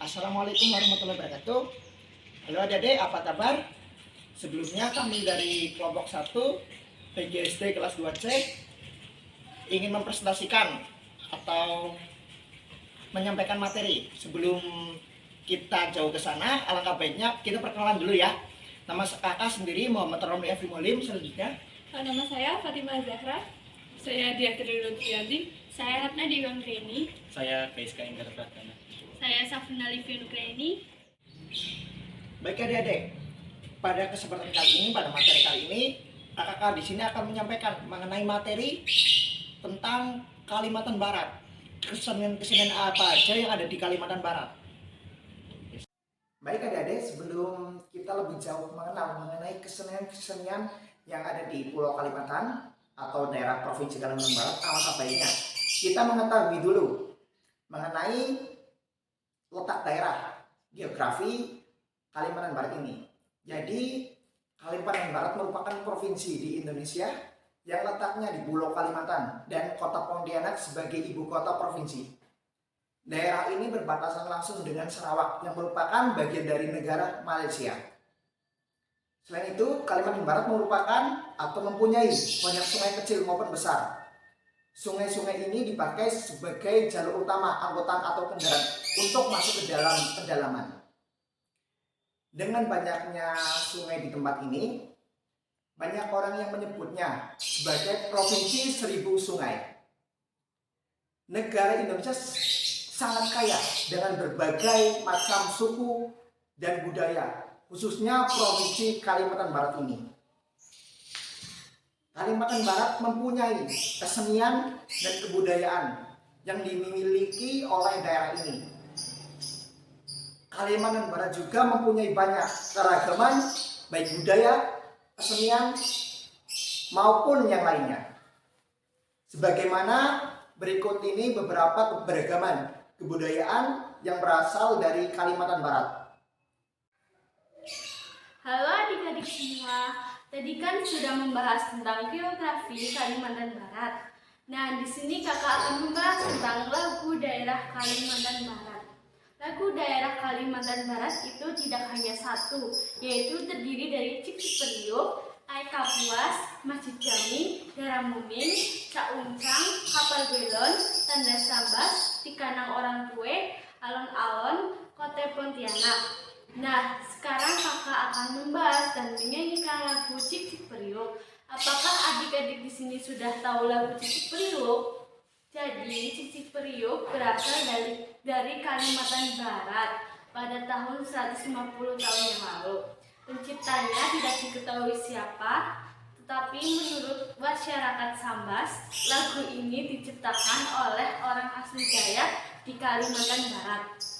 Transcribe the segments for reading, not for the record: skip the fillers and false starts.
Assalamualaikum warahmatullahi wabarakatuh. Halo adik-adik, apa kabar? Sebelumnya kami dari kelompok 1 PGSD kelas 2C ingin mempresentasikan atau menyampaikan materi. Sebelum kita jauh ke sana, alangkah baiknya kita perkenalan dulu ya. Nama kakak sendiri Muhammad Romli Afri Mulim. Selanjutnya, Nama saya Fatimah Zahra. Saya Diatri Lutfianti. Saya Ratna Diwanggreni. Saya Kaiska Inggar Pratama. Saya Safina Livi Nugraini. baik adik-adik, pada kesempatan kali ini, pada materi kali ini, kakak di sini akan menyampaikan mengenai materi tentang Kalimantan Barat. Kesenian-kesenian apa aja yang ada di Kalimantan Barat. Baik adik-adik, sebelum kita lebih jauh mengenal mengenai kesenian-kesenian yang ada di Pulau Kalimantan atau daerah Provinsi Kalimantan Barat, alangkah baiknya kita mengetahui dulu mengenai letak daerah geografi Kalimantan Barat ini. Jadi Kalimantan Barat merupakan provinsi di Indonesia yang letaknya di Pulau Kalimantan dan kota Pontianak sebagai ibu kota provinsi. Daerah ini berbatasan langsung dengan Sarawak yang merupakan bagian dari negara Malaysia. Selain itu, Kalimantan Barat merupakan atau mempunyai banyak sungai kecil maupun besar. Sungai-sungai ini dipakai sebagai jalur utama angkutan atau kendaraan untuk masuk ke dalam pedalaman. Dengan banyaknya sungai di tempat ini, banyak orang yang menyebutnya sebagai Provinsi Seribu Sungai. Negara Indonesia sangat kaya dengan berbagai macam suku dan budaya, khususnya Provinsi Kalimantan Barat ini. Kalimantan Barat mempunyai kesenian dan kebudayaan yang dimiliki oleh daerah ini. Kalimantan Barat juga mempunyai banyak keragaman baik budaya, kesenian maupun yang lainnya. Sebagaimana berikut ini beberapa keberagaman kebudayaan yang berasal dari Kalimantan Barat. Halo adik-adik semua. Tadi kan sudah membahas tentang geografi Kalimantan Barat. Nah, di sini kakak akan membahas tentang lagu daerah Kalimantan Barat. Lagu daerah Kalimantan Barat itu tidak hanya satu, yaitu terdiri dari Cicik Periuk, Ai Kapuas, Masjid Jami, Daramuming, Cak Uncang, Kapal Belon, Tanda Sambas, Tikanang Orang Tue, Alon-alon, Kota Pontianak. Nah, sekarang kakak akan membahas dan menyanyikan lagu Cicik Periuk. Apakah adik-adik di sini sudah tahu lagu Cicik Periuk? Jadi, Cicik Periuk berasal dari Kalimantan Barat pada tahun 150 tahun yang lalu. Penciptanya tidak diketahui siapa, tetapi menurut masyarakat Sambas, lagu ini diciptakan oleh orang asli Dayak di Kalimantan Barat.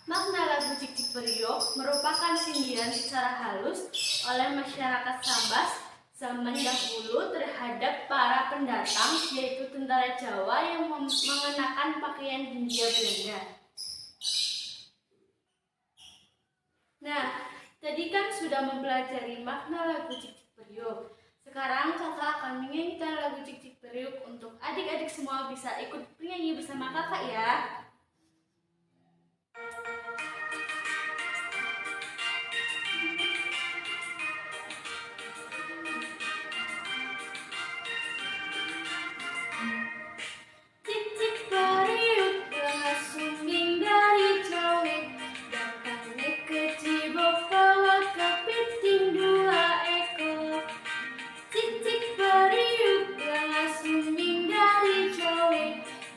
Makna lagu Cicik Periuk merupakan sindiran secara halus oleh masyarakat Sambas zaman dahulu terhadap para pendatang, yaitu tentara Jawa yang mengenakan pakaian Hindia Belanda. Nah, tadi kan sudah mempelajari makna lagu Cicik Periuk. Sekarang kakak akan menyanyikan lagu Cicik Periuk untuk adik-adik semua bisa ikut bernyanyi bersama kakak ya.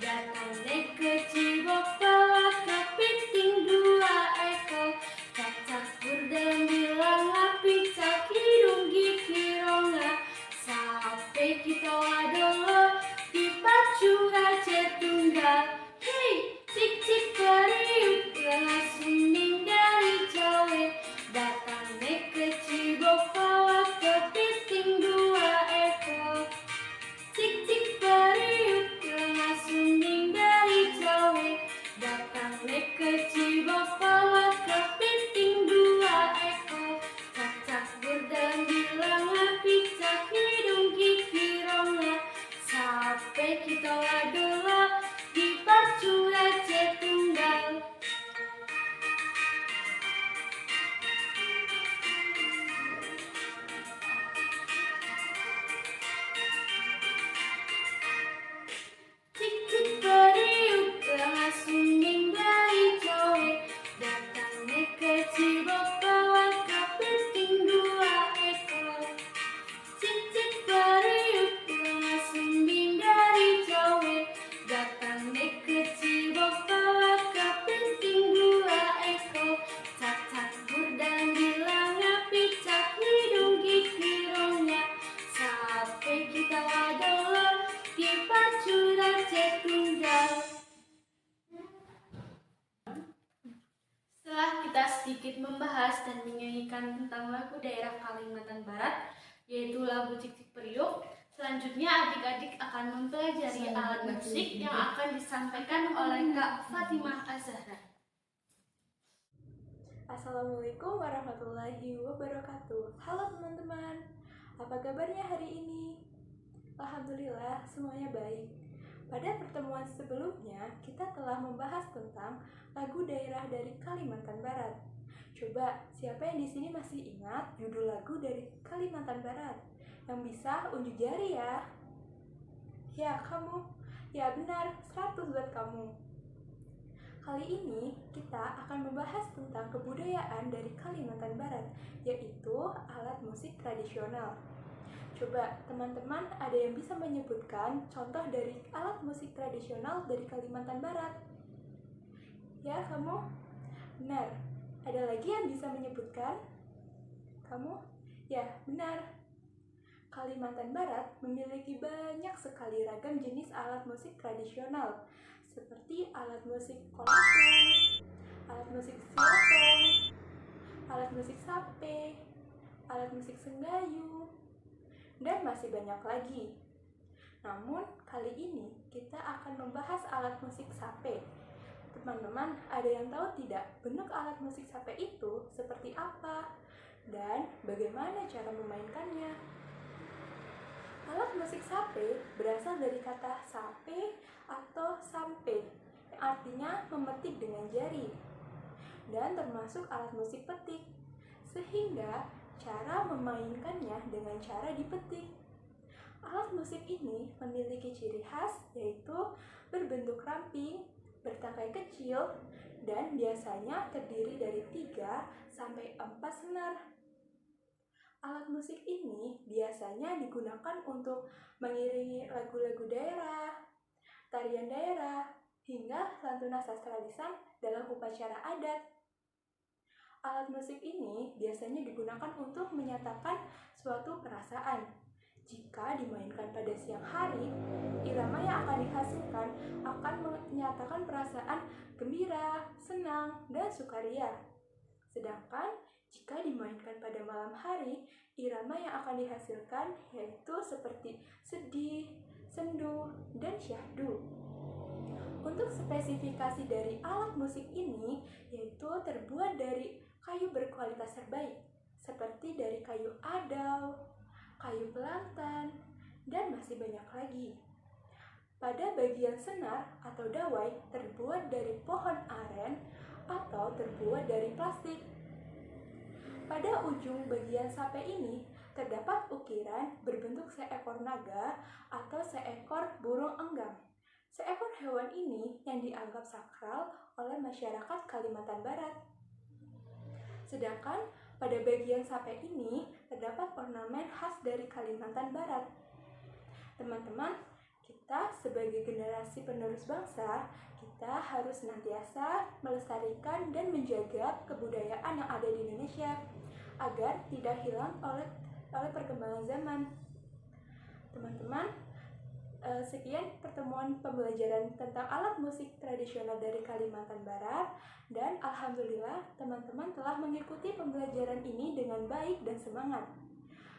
Datang ke kita sedikit membahas dan menyanyikan tentang lagu daerah Kalimantan Barat, yaitu lagu Cik-Cik Periuk. Selanjutnya adik-adik akan mempelajari alat musik yang akan disampaikan oleh Kak Fatimah Az-Zahra. Assalamualaikum warahmatullahi wabarakatuh. Halo teman-teman, apa kabarnya hari ini? Alhamdulillah semuanya baik. Pada pertemuan sebelumnya, kita telah membahas tentang lagu daerah dari Kalimantan Barat. Coba, siapa yang di sini masih ingat judul lagu dari Kalimantan Barat? Yang bisa unjuk jari ya. Ya, kamu. Ya benar, 100 buat kamu. Kali ini kita akan membahas tentang kebudayaan dari Kalimantan Barat, yaitu alat musik tradisional. Coba teman-teman ada yang bisa menyebutkan contoh dari alat musik tradisional dari Kalimantan Barat? Ya, kamu? Benar. Ada lagi yang bisa menyebutkan? Kamu? Ya, benar. Kalimantan Barat memiliki banyak sekali ragam jenis alat musik tradisional, seperti alat musik kolakung, alat musik silatong, alat musik sape, alat musik senggayu, dan masih banyak lagi. Namun, kali ini kita akan membahas alat musik sape. Teman-teman, ada yang tahu tidak bentuk alat musik sape itu seperti apa? Dan bagaimana cara memainkannya? Alat musik sape berasal dari kata sape atau sampe, yang artinya memetik dengan jari, dan termasuk alat musik petik, sehingga cara memainkannya dengan cara dipetik. Alat musik ini memiliki ciri khas, yaitu berbentuk ramping, bertangkai kecil, dan biasanya terdiri dari 3 sampai 4 senar. Alat musik ini biasanya digunakan untuk mengiringi lagu-lagu daerah, tarian daerah, hingga lantunan sastra lisan dalam upacara adat. Alat musik ini biasanya digunakan untuk menyatakan suatu perasaan. Jika dimainkan pada siang hari, irama yang akan dihasilkan akan menyatakan perasaan gembira, senang, dan sukaria. Sedangkan jika dimainkan pada malam hari, irama yang akan dihasilkan yaitu seperti sedih, sendu, dan syahdu. Untuk spesifikasi dari alat musik ini yaitu terbuat dari kayu berkualitas terbaik, seperti dari kayu adau, kayu pelantan, dan masih banyak lagi. Pada bagian senar atau dawai terbuat dari pohon aren atau terbuat dari plastik. Pada ujung bagian sape ini terdapat ukiran berbentuk seekor naga atau seekor burung enggang. Seekor hewan ini yang dianggap sakral oleh masyarakat Kalimantan Barat. Sedangkan pada bagian sape ini terdapat ornamen khas dari Kalimantan Barat. Teman-teman, kita sebagai generasi penerus bangsa, kita harus senantiasa melestarikan dan menjaga kebudayaan yang ada di Indonesia agar tidak hilang oleh perkembangan zaman. Teman-teman, sekian pertemuan pembelajaran tentang alat musik tradisional dari Kalimantan Barat, dan alhamdulillah teman-teman telah mengikuti pembelajaran ini dengan baik dan semangat.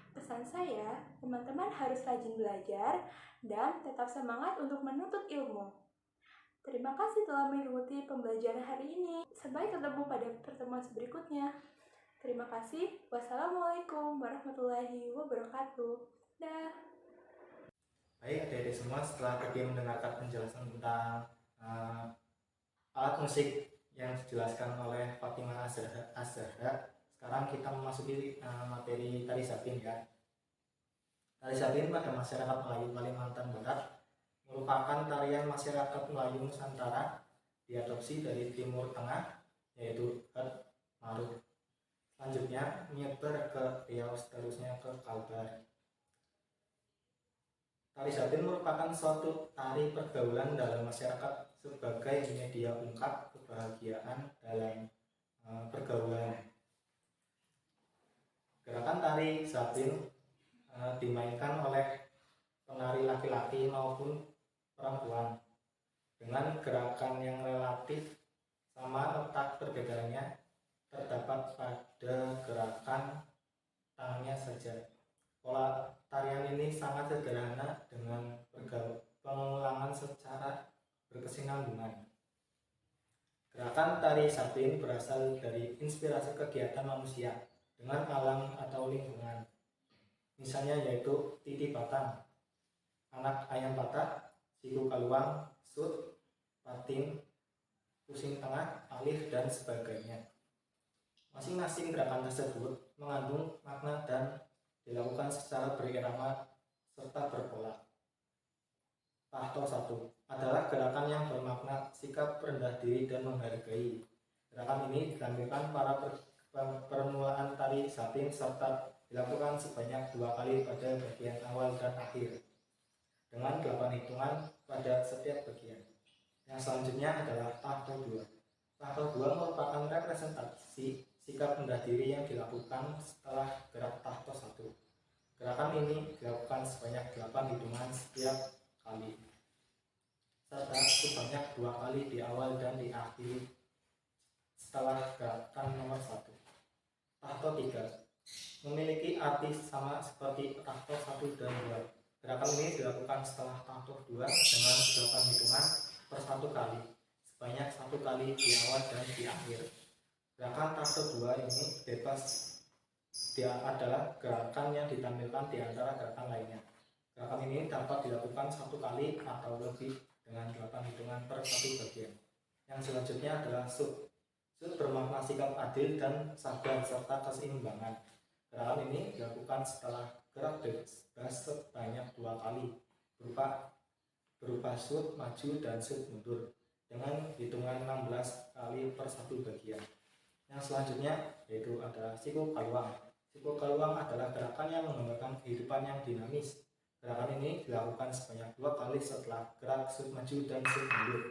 Pesan saya, teman-teman harus rajin belajar dan tetap semangat untuk menuntut ilmu. Terima kasih telah mengikuti pembelajaran hari ini. Sampai ketemu pada pertemuan berikutnya. Terima kasih. Wassalamualaikum warahmatullahi wabarakatuh. Dah. Baik adik-adik semua, setelah tadi mendengarkan penjelasan tentang alat musik yang dijelaskan oleh Fatimah Az-Zahra, sekarang kita memasuki materi tari Zapin ya. Tari Zapin pada masyarakat Melayu Kalimantan Barat merupakan tarian masyarakat Melayu Nusantara, diadopsi dari Timur Tengah, yaitu Het, Maruk. Selanjutnya menyebar ke Riau, seterusnya ke Kalbar. Tari Zapin merupakan suatu tari pergaulan dalam masyarakat sebagai media ungkap kebahagiaan dalam pergaulan. Gerakan tari Zapin dimainkan oleh penari laki-laki maupun perempuan dengan gerakan yang relatif sama, letak perbedaannya terdapat pada gerakan tangannya saja. Pola tarian ini sangat sederhana dengan pengulangan secara berkesinambungan. Gerakan tari Sapin berasal dari inspirasi kegiatan manusia dengan alam atau lingkungan. Misalnya yaitu titi batang, anak ayam patah, siku kaluang, sut, patin, pusing tengah, alif, dan sebagainya. Masing-masing gerakan tersebut mengandung makna dan dilakukan secara berirama serta berpola. Tahto 1 adalah gerakan yang bermakna sikap rendah diri dan menghargai. Gerakan ini ditampilkan para permulaan tari Sapin serta dilakukan sebanyak 2 kali pada bagian awal dan akhir dengan 8 hitungan pada setiap bagian. Yang selanjutnya adalah tahto 2. Tahto 2 merupakan representasi sikap rendah diri yang dilakukan setelah gerak tahto 1. Gerakan ini dilakukan sebanyak 8 hitungan setiap kali, serta sebanyak 2 kali di awal dan di akhir setelah gerakan nomor 1. Tahto 3 memiliki arti sama seperti tahto 1 dan 2. Gerakan ini dilakukan setelah tahto 2 dengan 8 hitungan per 1 kali, sebanyak 1 kali di awal dan di akhir. Gerakan tahto 2 ini bebas, dia adalah gerakan yang ditampilkan di antara gerakan lainnya. Gerakan ini dapat dilakukan 1 kali atau lebih dengan 8 hitungan per 1 bagian. Yang selanjutnya adalah sut. Sut bermakna sikap adil dan sabar serta keseimbangan. Gerakan ini dilakukan setelah gerak bebas sebanyak 2 kali berupa sut maju dan sut mundur dengan hitungan 16 kali per 1 bagian. Yang selanjutnya yaitu adalah siku kaluang. Siku kaluang adalah gerakan yang menggambarkan kehidupan yang dinamis. Gerakan ini dilakukan sebanyak 2 kali setelah gerak sut maju dan sut mundur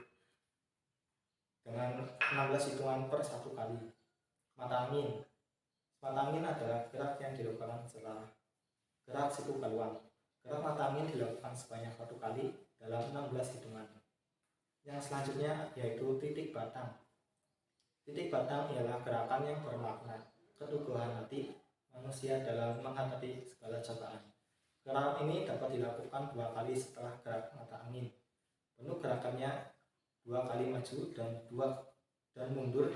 dengan 16 hitungan per 1 kali. Mata angin. Mata angin adalah gerak yang dilakukan setelah gerak siku kaluang. Gerak mata angin dilakukan sebanyak 1 kali dalam 16 hitungan. Yang selanjutnya yaitu titik batang. Titik batang ialah gerakan yang bermakna keteguhan hati manusia dalam menghadapi segala cobaan. Gerakan ini dapat dilakukan 2 kali setelah gerak mata angin. Bentuk gerakannya 2 kali maju dan mundur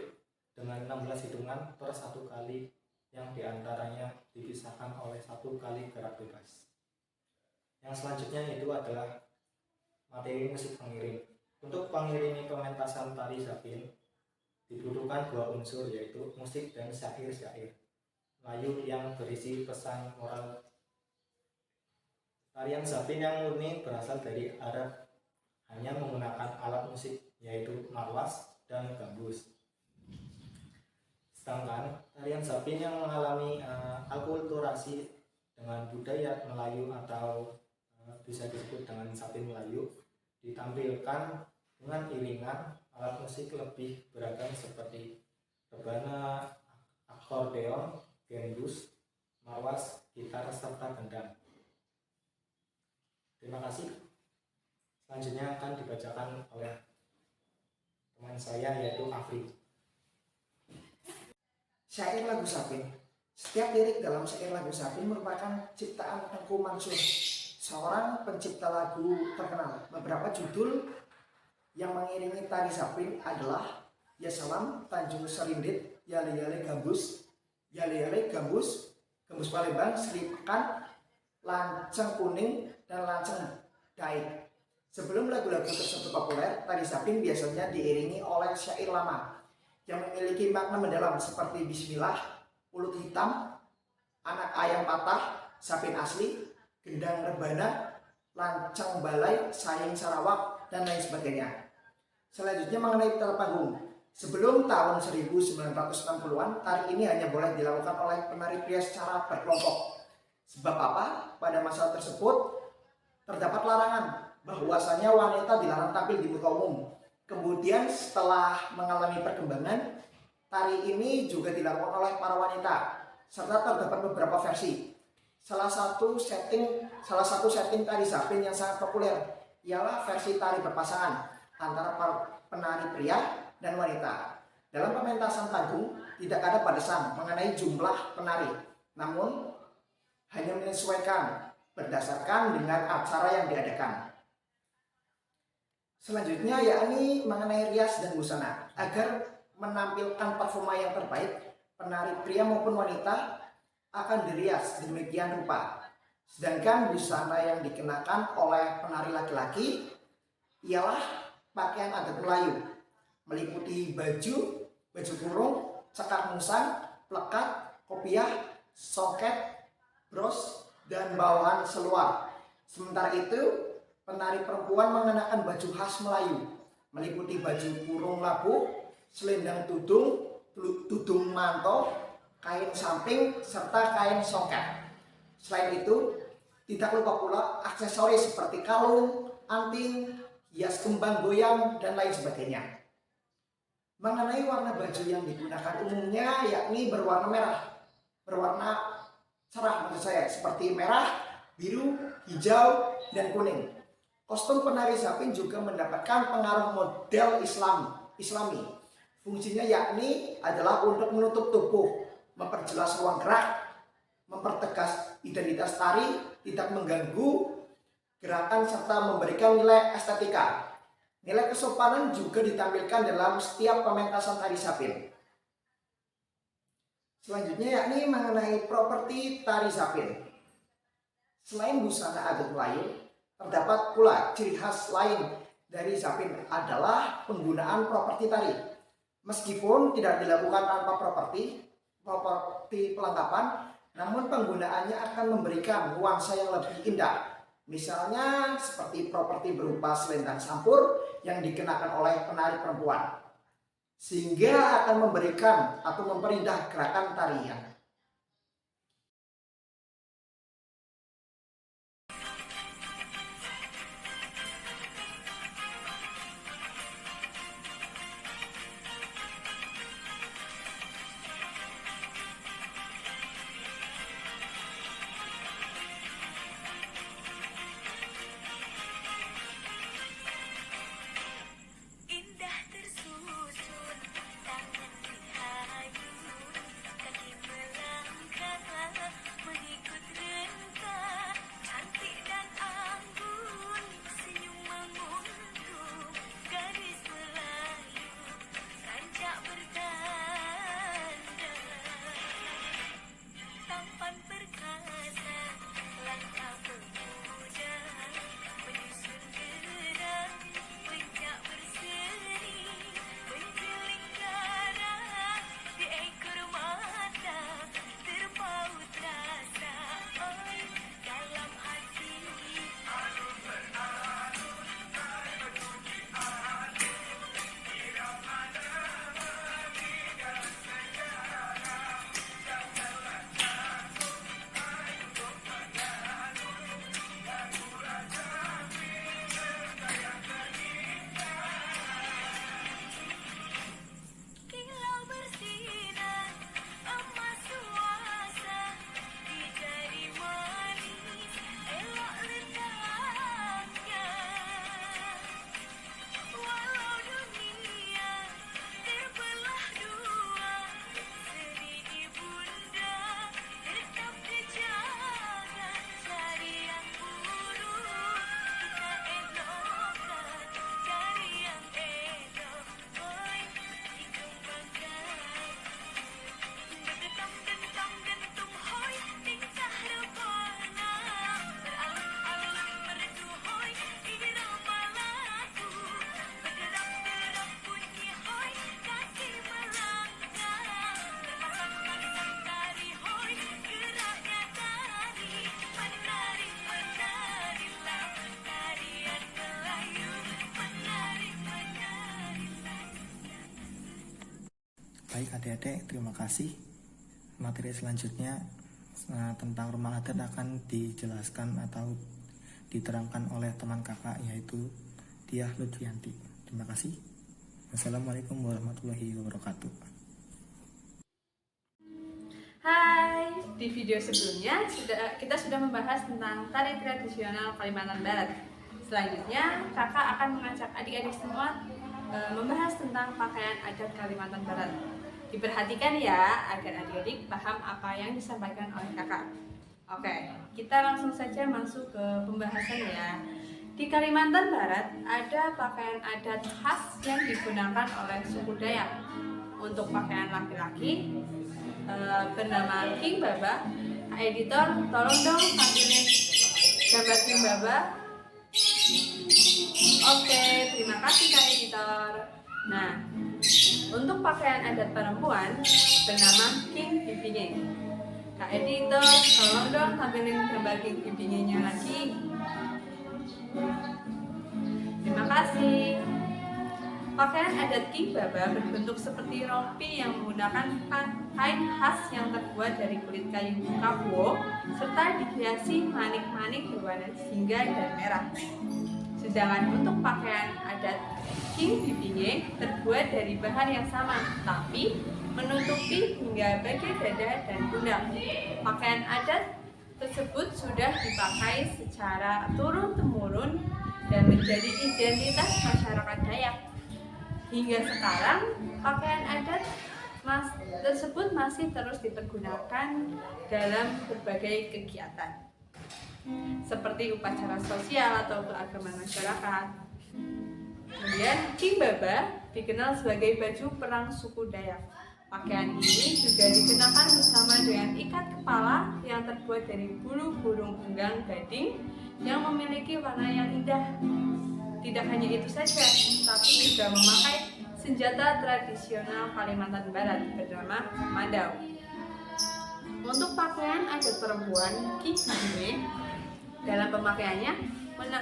dengan 16 hitungan per 1 kali yang diantaranya dipisahkan oleh 1 kali gerak bebas. Yang selanjutnya itu adalah materi musik pengiring. Untuk pengiringi pementasan tari Sapin dibutuhkan 2 unsur, yaitu musik dan syair-syair Melayu yang berisi pesan moral. Tarian Sapin yang murni berasal dari Arab, hanya menggunakan alat musik yaitu marwas dan gambus. Sedangkan tarian Sapin yang mengalami akulturasi dengan budaya Melayu atau bisa disebut dengan Sapin Melayu ditampilkan dengan iringan alat musik lebih beragam seperti rebana, akordeon, gendus, marwas, gitar, serta gendang. Terima kasih. Selanjutnya akan dibacakan oleh teman saya yaitu Afri. Syair lagu Sapin. Setiap lirik dalam syair lagu Sapin merupakan ciptaan Tengku Mansur, seorang pencipta lagu terkenal. Beberapa judul yang mengiringi tari Sapin adalah Ya Salam, Tanjung Serindit, Yale Yale Gambus, Gambus Palembang, Sri Pekan, Lanceng Kuning, dan Lanceng Daik. Sebelum lagu-lagu tersebut populer, tari Sapin biasanya diiringi oleh syair lama yang memiliki makna mendalam seperti Bismillah, Ulut Hitam, Anak Ayam Patah, Sapin Asli, Gendang Rebana, Lanceng Balai, Sayang Sarawak, dan lain sebagainya. Selanjutnya mengenai tata panggung. Sebelum tahun 1960-an, tari ini hanya boleh dilakukan oleh penari pria secara berkelompok. Sebab apa? Pada masa tersebut terdapat larangan bahwasanya wanita dilarang tampil di muka umum. Kemudian setelah mengalami perkembangan, tari ini juga dilakukan oleh para wanita, serta terdapat beberapa versi. Salah satu setting tari Sapin yang sangat populer ialah versi tari berpasangan antara para penari pria dan wanita. Dalam pementasan panggung tidak ada batasan mengenai jumlah penari, namun hanya menyesuaikan berdasarkan dengan acara yang diadakan. Selanjutnya yakni mengenai rias dan busana. Agar menampilkan performa yang terbaik, penari pria maupun wanita akan dirias demikian rupa. Sedangkan busana yang dikenakan oleh penari laki-laki ialah pakaian adat Melayu, meliputi baju kurung, cekak musang, plekat, kopiah, soket, bros, dan bawahan seluar. Sementara itu, penari perempuan mengenakan baju khas Melayu, meliputi baju kurung labu, selendang tudung manto, kain samping, serta kain songket. Selain itu, tidak lupa pula aksesoris seperti kalung, anting, hias kembang goyang, dan lain sebagainya. Mengenai warna baju yang digunakan umumnya yakni berwarna merah, berwarna cerah maksud saya, seperti merah, biru, hijau, dan kuning. Kostum penari Zapin juga mendapatkan pengaruh model Islami. Fungsinya yakni adalah untuk menutup tubuh, memperjelas ruang gerak, mempertegas identitas tari, tidak mengganggu gerakan, serta memberikan nilai estetika. Nilai kesopanan juga ditampilkan dalam setiap pementasan tari Zapin. Selanjutnya yakni mengenai properti tari Zapin. Selain busana adat Melayu, terdapat pula ciri khas lain dari Zapin adalah penggunaan properti tari. Meskipun tidak dilakukan tanpa properti pelengkapan, namun penggunaannya akan memberikan nuansa yang lebih indah. Misalnya seperti properti berupa selendang sampur yang dikenakan oleh penari perempuan, sehingga akan memberikan atau memperindah gerakan tarian. Indah tersusun tangan dihayun, kaki melangkah mengikut rentah, cantik dan anggun, senyum menguntung, gadis Melayu, rancak bertanda, tampan perkasa, langkah pemuda, menyusun gerak, pencak berseri, menjeling darah, di ekor mata, terpaut rasa, oi, dalam hati. Kilau bersinar emas suasa, di jari manis elok letaknya. Walau dunia terbelah dua, seri ibunda tetap dijaga. Cari yang buruk kita elokkan, cari yang elok, oi, dikembangkan. Berdetam dentam dentum hoi, tingkah rupanya beralun-alun merdu hoi, irama lagu berderap-derap bunyi hoi, kaki melangkah berpasang-pasang tari hoi, geraknya tari menari-menarilah tarian Melayu, menari-menarilah. Baik adik-adik, terima kasih. Materi selanjutnya tentang rumah adat akan dijelaskan atau diterangkan oleh teman kakak, yaitu Diah Lutfianti. Terima kasih. Wassalamualaikum warahmatullahi wabarakatuh. Hai, di video sebelumnya kita sudah membahas tentang tari tradisional Kalimantan Barat. Selanjutnya, kakak akan mengajak adik-adik semua membahas tentang pakaian adat Kalimantan Barat. Diperhatikan ya agar adik-adik paham apa yang disampaikan oleh kakak. Oke, kita langsung saja masuk ke pembahasan ya. Di Kalimantan Barat ada pakaian adat khas yang digunakan oleh suku Dayak. Untuk pakaian laki-laki bernama King Baba. Editor, tolong dong tampilin gambar King Baba. Oke, terima kasih Kak Editor. Nah, untuk pakaian adat perempuan bernama King Bibinge. Kak Editor, tolong dong tampilin gambar King Bibinge-nya lagi. Terima kasih. Pakaian adat King Baba berbentuk seperti rompi yang menggunakan kain khas yang terbuat dari kulit kayu kapuo serta dihiasi manik-manik berwarna jingga dan merah. Sedangkan untuk pakaian adat King Bibinge terbuat dari bahan yang sama, tapi menutupi hingga bagian dada dan pundak. Pakaian adat tersebut sudah dipakai secara turun-temurun dan menjadi identitas masyarakat Dayak. Hingga sekarang, pakaian adat tersebut masih terus dipergunakan dalam berbagai kegiatan, seperti upacara sosial atau keagamaan masyarakat. Kemudian, King Baba dikenal sebagai baju perang suku Dayak. Pakaian ini juga dikenakan bersama dengan ikat kepala yang terbuat dari bulu burung unggang gading yang memiliki warna yang indah. Tidak hanya itu saja, tapi juga memakai senjata tradisional Kalimantan Barat bernama Madau. Untuk pakaian adat perempuan, King Bibinge dalam pemakaiannya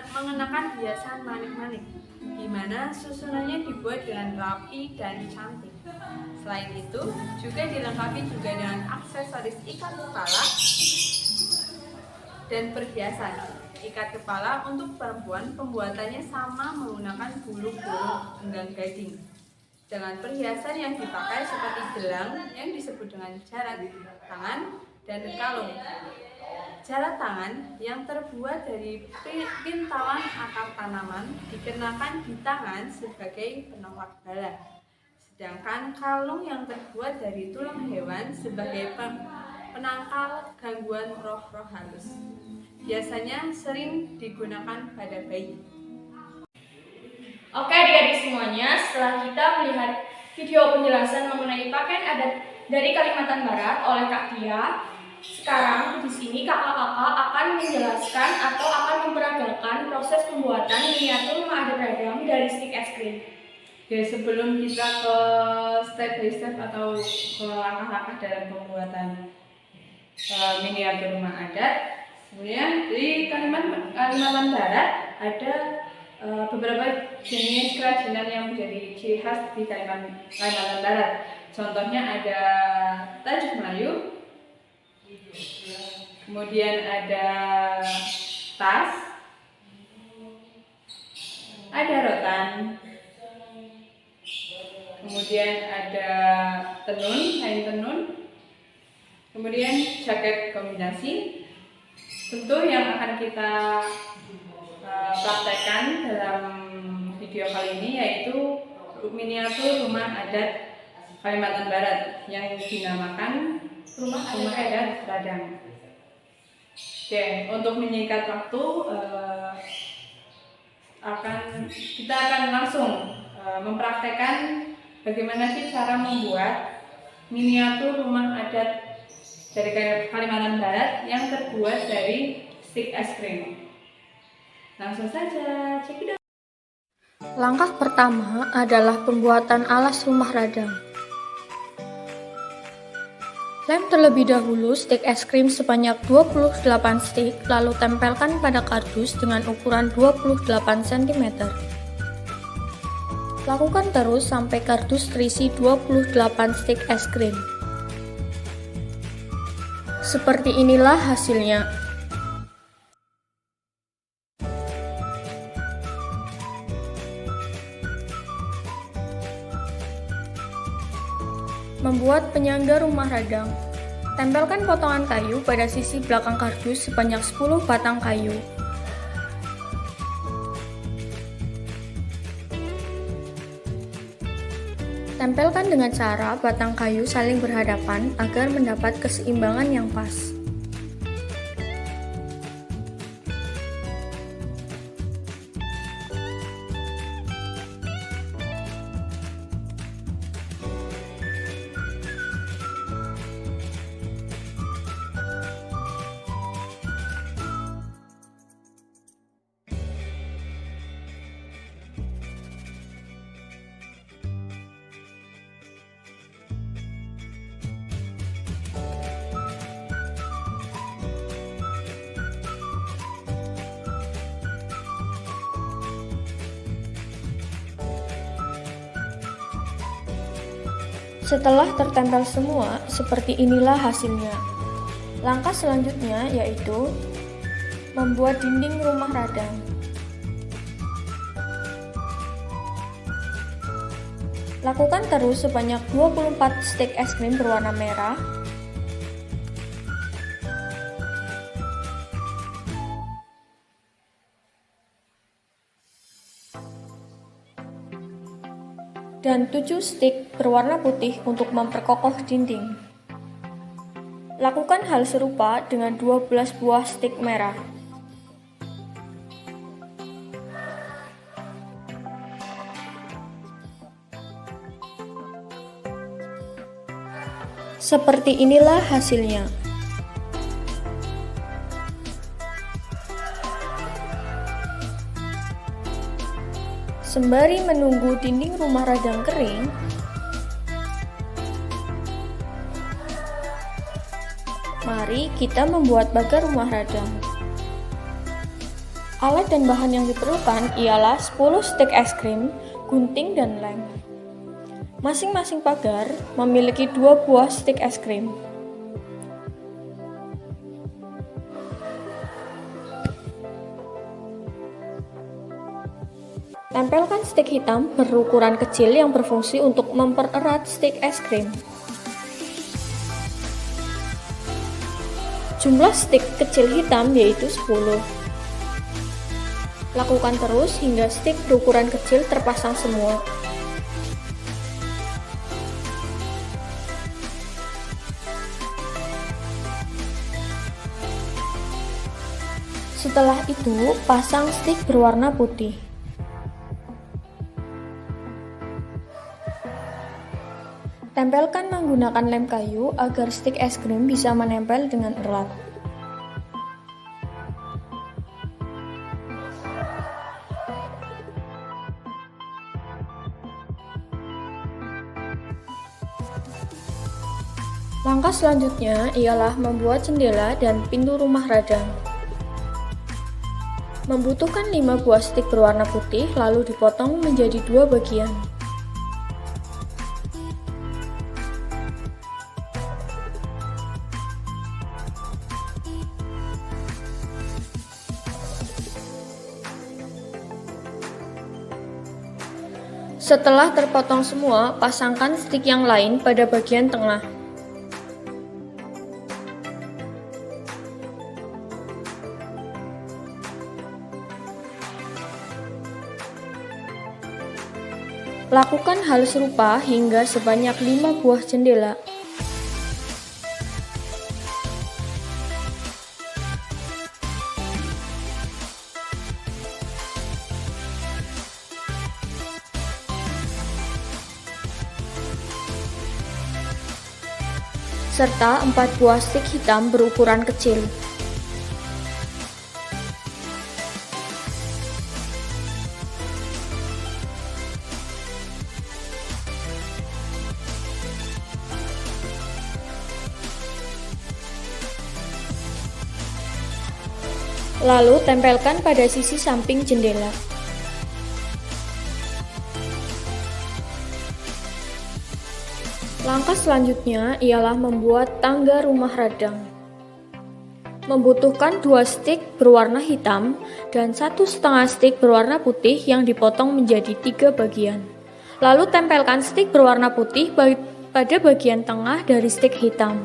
mengenakan hiasan manik-manik, di mana susunannya dibuat dengan rapi dan cantik. Selain itu, juga dilengkapi juga dengan aksesoris ikat kepala dan perhiasan. Ikat kepala untuk perempuan pembuatannya sama menggunakan bulu burung unggang gading. Dengan perhiasan yang dipakai seperti gelang yang disebut dengan jarat tangan dan kalung. Jarat tangan yang terbuat dari pintalan akar tanaman dikenakan di tangan sebagai penolak bala. Sedangkan kalung yang terbuat dari tulang hewan sebagai penangkal gangguan roh-roh halus. Biasanya sering digunakan pada bayi. Oke adik-adik semuanya, setelah kita melihat video penjelasan mengenai pakaian adat dari Kalimantan Barat oleh Kak Tia, sekarang di sini kakak-kakak akan menjelaskan atau akan memperagakan proses pembuatan miniatur rumah adat Radang dari stik es krim. Oke, sebelum kita ke step by step atau ke langkah-langkah dalam pembuatan miniatur rumah adat, sebenarnya di Kalimantan Barat ada beberapa jenis kerajinan yang menjadi ciri khas di Kalimantan Barat. Contohnya ada tajuk Melayu, kemudian ada tas, ada rotan, kemudian ada tenun, kain tenun, kemudian jaket kombinasi. Tentu yang akan kita praktekkan dalam video kali ini yaitu miniatur rumah adat Kalimantan Barat yang dinamakan rumah adat Radang. Oke, untuk menyingkat waktu kita akan langsung mempraktekkan bagaimana sih cara membuat miniatur rumah adat dari Kalimantan Barat yang terbuat dari stik es krim. Langsung saja, cekidot. Langkah pertama adalah pembuatan alas rumah radang. Lem terlebih dahulu stik es krim sebanyak 28 stik, lalu tempelkan pada kardus dengan ukuran 28 cm. Lakukan terus sampai kardus terisi 28 stik es krim. Seperti inilah hasilnya. Membuat penyangga rumah radang. Tempelkan potongan kayu pada sisi belakang kardus sebanyak 10 batang kayu. Tempelkan dengan cara batang kayu saling berhadapan agar mendapat keseimbangan yang pas. Setelah tertempel semua, seperti inilah hasilnya. Langkah selanjutnya yaitu membuat dinding rumah radang. Lakukan terus sebanyak 24 stik es krim berwarna merah. Dan 7 stik berwarna putih untuk memperkokoh dinding. Lakukan hal serupa dengan 12 buah stik merah. Seperti inilah hasilnya. Sembari menunggu dinding rumah radang kering, mari kita membuat pagar rumah radang. Alat dan bahan yang diperlukan ialah 10 stik es krim, gunting, dan lem. Masing-masing pagar memiliki 2 buah stik es krim. Tempelkan stik hitam berukuran kecil yang berfungsi untuk mempererat stik es krim. Jumlah stik kecil hitam yaitu 10. Lakukan terus hingga stik berukuran kecil terpasang semua. Setelah itu, pasang stik berwarna putih. Tempelkan menggunakan lem kayu agar stik es krim bisa menempel dengan erat. Langkah selanjutnya ialah membuat jendela dan pintu rumah radang. Membutuhkan 5 buah stik berwarna putih lalu dipotong menjadi 2 bagian. Setelah terpotong semua, pasangkan stik yang lain pada bagian tengah. Lakukan hal serupa hingga sebanyak 5 buah jendela. Serta 4 buah stik hitam berukuran kecil. Lalu tempelkan pada sisi samping jendela. Langkah selanjutnya ialah membuat tangga rumah radang. Membutuhkan 2 stik berwarna hitam dan 1,5 stik berwarna putih yang dipotong menjadi 3 bagian. Lalu tempelkan stik berwarna putih pada bagian tengah dari stik hitam.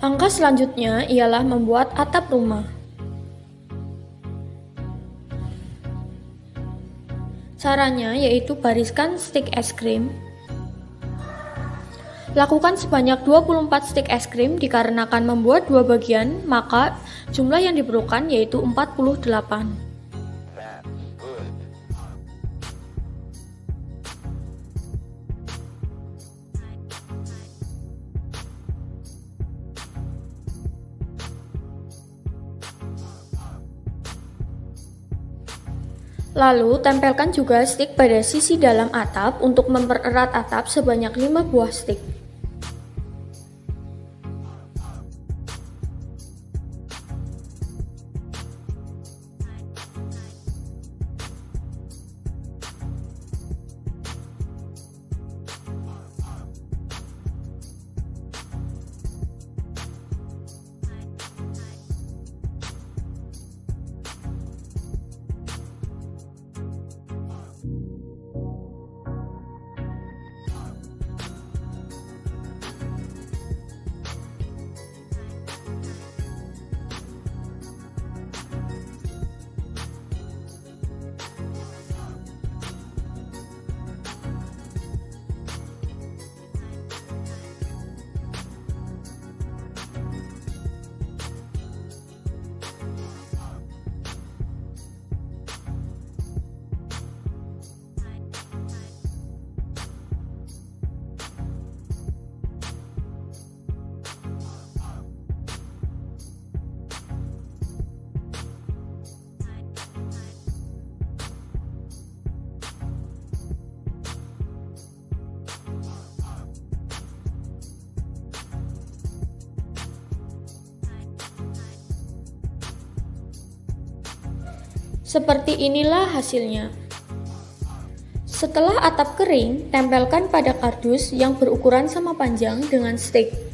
Langkah selanjutnya ialah membuat atap rumah. Caranya yaitu bariskan stik es krim. Lakukan sebanyak 24 stik es krim dikarenakan membuat 2 bagian, maka jumlah yang diperlukan yaitu 48. Lalu, tempelkan juga stik pada sisi dalam atap untuk mempererat atap sebanyak 5 buah stik. Seperti inilah hasilnya. Setelah atap kering, tempelkan pada kardus yang berukuran sama panjang dengan stik.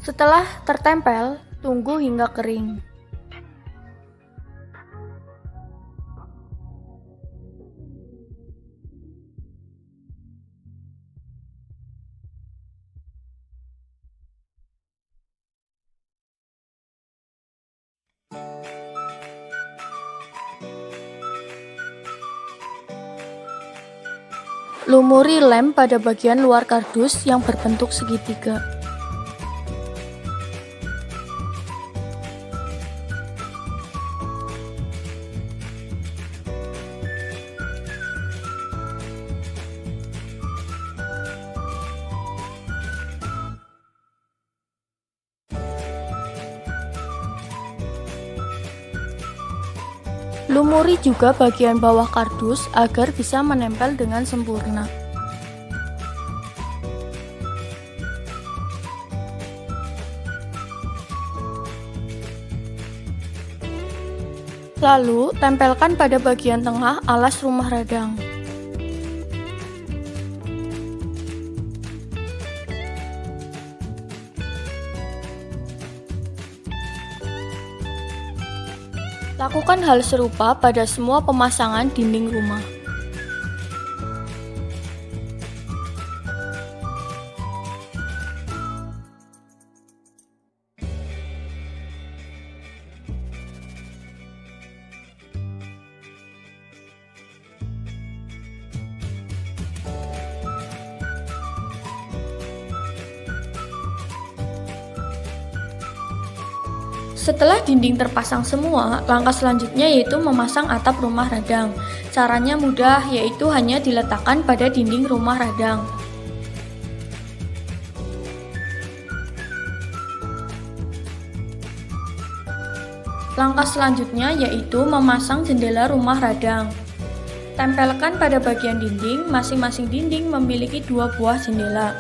Setelah tertempel, tunggu hingga kering. Lumuri lem pada bagian luar kardus yang berbentuk segitiga. Lumuri juga bagian bawah kardus agar bisa menempel dengan sempurna. Lalu, tempelkan pada bagian tengah alas rumah radang. Lakukan hal serupa pada semua pemasangan dinding rumah. Setelah dinding terpasang semua, langkah selanjutnya yaitu memasang atap rumah radang. Caranya mudah, yaitu hanya diletakkan pada dinding rumah radang. Langkah selanjutnya yaitu memasang jendela rumah radang. Tempelkan pada bagian dinding, masing-masing dinding memiliki 2 buah jendela.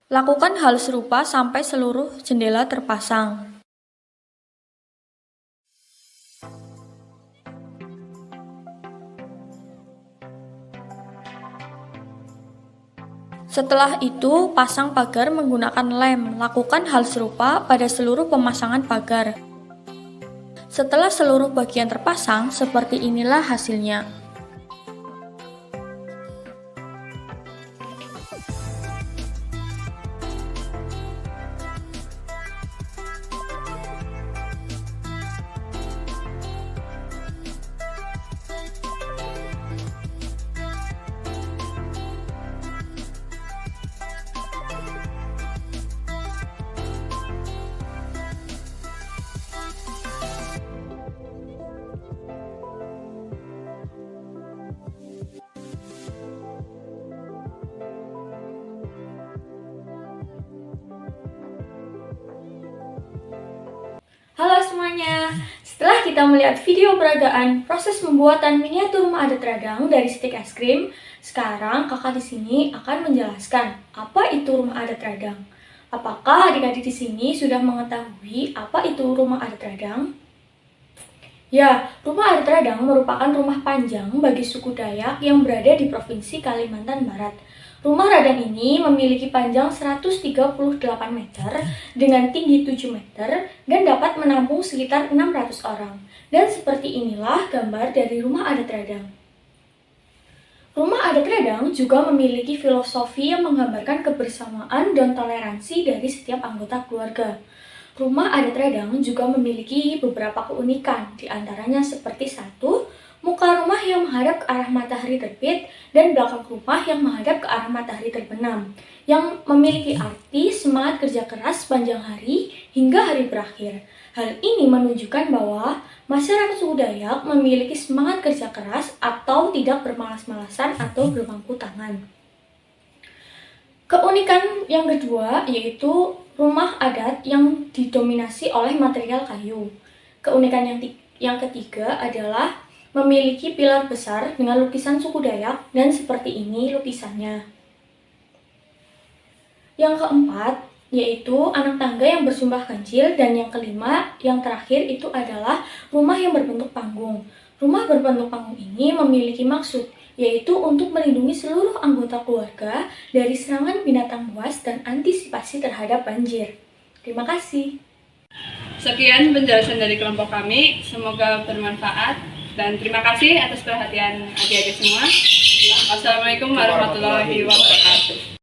Lakukan hal serupa sampai seluruh jendela terpasang. Setelah itu, pasang pagar menggunakan lem. Lakukan hal serupa pada seluruh pemasangan pagar. Setelah seluruh bagian terpasang, seperti inilah hasilnya. Halo semuanya, setelah kita melihat video peragaan proses pembuatan miniatur rumah adat radang dari stik es krim, sekarang kakak di sini akan menjelaskan apa itu rumah adat radang. Apakah adik-adik di sini sudah mengetahui apa itu rumah adat radang? Ya, rumah adat radang merupakan rumah panjang bagi suku Dayak yang berada di Provinsi Kalimantan Barat. Rumah radang ini memiliki panjang 138 meter dengan tinggi 7 meter dan dapat menampung sekitar 600 orang. Dan seperti inilah gambar dari rumah adat radang. Rumah adat radang juga memiliki filosofi yang menggambarkan kebersamaan dan toleransi dari setiap anggota keluarga. Rumah adat radang juga memiliki beberapa keunikan, diantaranya seperti 1, muka rumah yang menghadap ke arah matahari terbit dan belakang rumah yang menghadap ke arah matahari terbenam, yang memiliki arti semangat kerja keras sepanjang hari hingga hari berakhir. Hal ini menunjukkan bahwa masyarakat suku Dayak memiliki semangat kerja keras atau tidak bermalas-malasan atau berpangku tangan. Keunikan yang kedua yaitu rumah adat yang didominasi oleh material kayu. Keunikan yang ketiga adalah memiliki pilar besar dengan lukisan suku Dayak dan seperti ini lukisannya. Yang keempat yaitu anak tangga yang bersumpah kancil, dan yang kelima yang terakhir itu adalah rumah yang berbentuk panggung. Rumah berbentuk panggung ini memiliki maksud yaitu untuk melindungi seluruh anggota keluarga dari serangan binatang buas dan antisipasi terhadap banjir. Terima kasih. Sekian penjelasan dari kelompok kami, semoga bermanfaat dan terima kasih atas perhatian adik-adik semua. Wassalamualaikum warahmatullahi wabarakatuh.